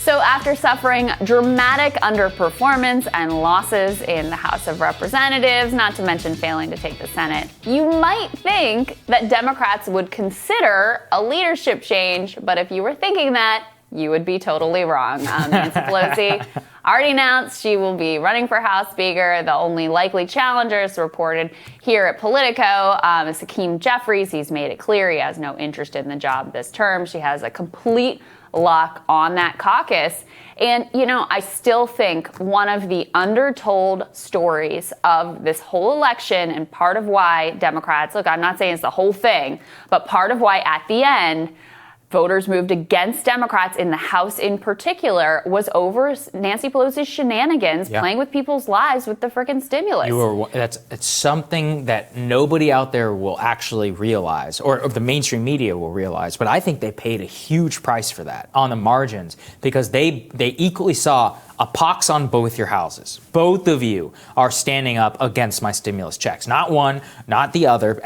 So after suffering dramatic underperformance and losses in the House of Representatives, not to mention failing to take the Senate, you might think that Democrats would consider a leadership change, but if you were thinking that, you would be totally wrong. Nancy Pelosi already announced she will be running for House Speaker. The only likely challengers reported here at Politico is Hakeem Jeffries. He's made it clear he has no interest in the job this term. She has a complete lock on that caucus. And, you know, I still think one of the undertold stories of this whole election, and part of why Democrats, look, I'm not saying it's the whole thing, but part of why at the end voters moved against Democrats in the House in particular was over Nancy Pelosi's shenanigans playing with people's lives with the frickin' stimulus. It's something that nobody out there will actually realize, or the mainstream media will realize, but I think they paid a huge price for that on the margins because they equally saw a pox on both your houses. Both of you are standing up against my stimulus checks. Not one, not the other,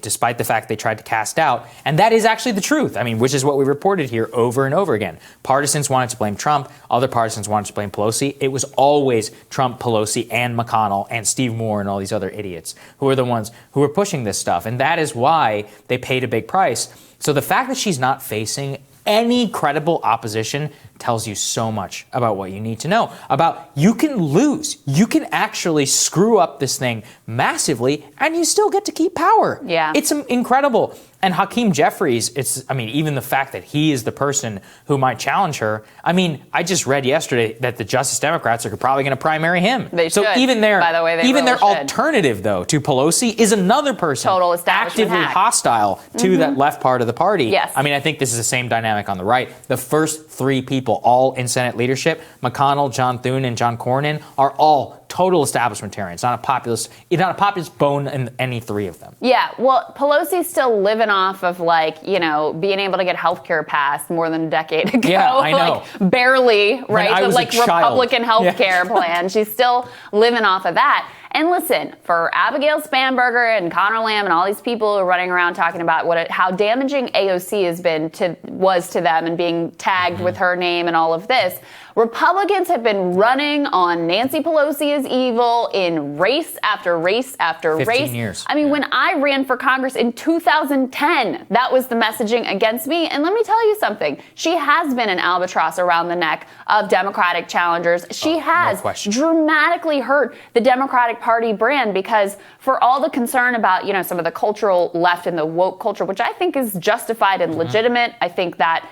despite the fact they tried to cast out. And that is actually the truth. I mean, which is what we reported here over and over again. Partisans wanted to blame Trump. Other partisans wanted to blame Pelosi. It was always Trump, Pelosi, and McConnell, and Steve Moore, and all these other idiots who are the ones who are pushing this stuff. And that is why they paid a big price. So the fact that she's not facing any credible opposition tells you so much about what you need to know about you can lose. You can actually screw up this thing massively and you still get to keep power. Yeah. It's incredible. And Hakeem Jeffries, even the fact that he is the person who might challenge her. I mean, I just read yesterday that the Justice Democrats are probably going to primary him. They should. So even their should. alternative, though, to Pelosi is another person total establishment actively hack. Hostile to that left part of the party. Yes. I mean, I think this is the same dynamic on the right. The first three people, all in Senate leadership, McConnell, John Thune, and John Cornyn, are all total establishmentarians. Not a populist bone in any three of them. Yeah, well, Pelosi's still living off of, being able to get health care passed more than a decade ago. Yeah, I know. Barely, right? The Republican health care plan. She's still living off of that. And listen, for Abigail Spanberger and Connor Lamb and all these people who are running around talking about how damaging AOC was to them and being tagged with her name and all of this, Republicans have been running on Nancy Pelosi is evil in race after race after 15 years. I mean, when I ran for Congress in 2010, that was the messaging against me. And let me tell you something. She has been an albatross around the neck of Democratic challengers. She has dramatically hurt the Democratic Party brand because for all the concern about, some of the cultural left and the woke culture, which I think is justified and legitimate, I think that,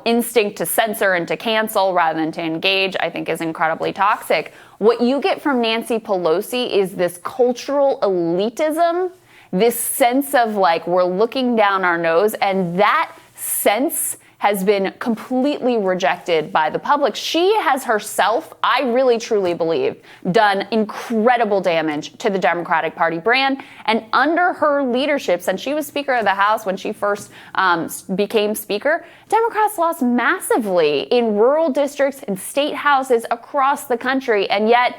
instinct to censor and to cancel rather than to engage, I think is incredibly toxic. What you get from Nancy Pelosi is this cultural elitism, this sense of we're looking down our nose, and that sense has been completely rejected by the public. She has herself, I really truly believe, done incredible damage to the Democratic Party brand. And under her leadership, since she was Speaker of the House when she first became Speaker, Democrats lost massively in rural districts and state houses across the country. And yet,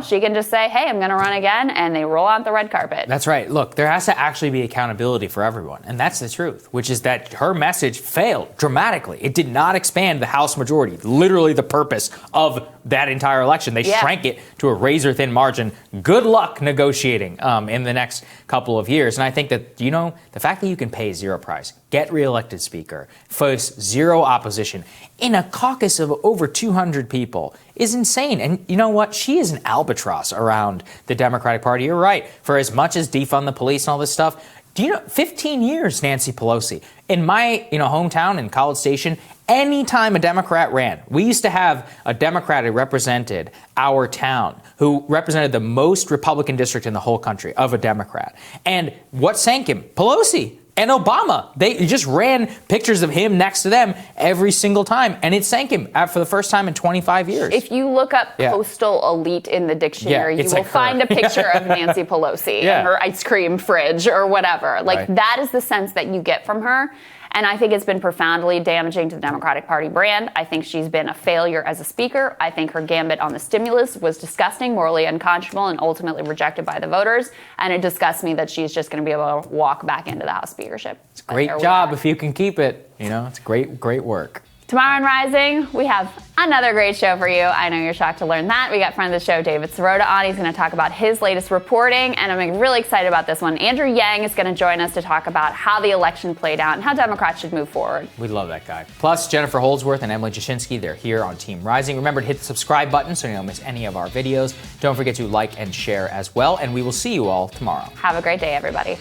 she can just say, hey, I'm going to run again, and they roll out the red carpet. That's right. Look, there has to actually be accountability for everyone. And that's the truth, which is that her message failed dramatically. It did not expand the House majority, literally the purpose of that entire election. They shrank it to a razor-thin margin. Good luck negotiating in the next couple of years. And I think that, the fact that you can pay zero price, get reelected Speaker, face zero opposition in a caucus of over 200 people is insane. And you know what? She is an albatross around the Democratic Party. You're right. For as much as defund the police and all this stuff, 15 years, Nancy Pelosi. In my, hometown in College Station, anytime a Democrat ran, we used to have a Democrat who represented our town, who represented the most Republican district in the whole country of a Democrat. And what sank him? Pelosi and Obama. They just ran pictures of him next to them every single time, and it sank him for the first time in 25 years. If you look up coastal elite in the dictionary, you will find a picture of Nancy Pelosi and her ice cream fridge or whatever. That is the sense that you get from her. And I think it's been profoundly damaging to the Democratic Party brand. I think she's been a failure as a speaker. I think her gambit on the stimulus was disgusting, morally unconscionable, and ultimately rejected by the voters. And it disgusts me that she's just going to be able to walk back into the House speakership. It's a great job if you can keep it. It's great work. Tomorrow on Rising, we have another great show for you. I know you're shocked to learn that. We got friend of the show, David Sirota, on. He's going to talk about his latest reporting, and I'm really excited about this one. Andrew Yang is going to join us to talk about how the election played out and how Democrats should move forward. We love that guy. Plus, Jennifer Holdsworth and Emily Jashinsky, they're here on Team Rising. Remember to hit the subscribe button so you don't miss any of our videos. Don't forget to like and share as well, and we will see you all tomorrow. Have a great day, everybody.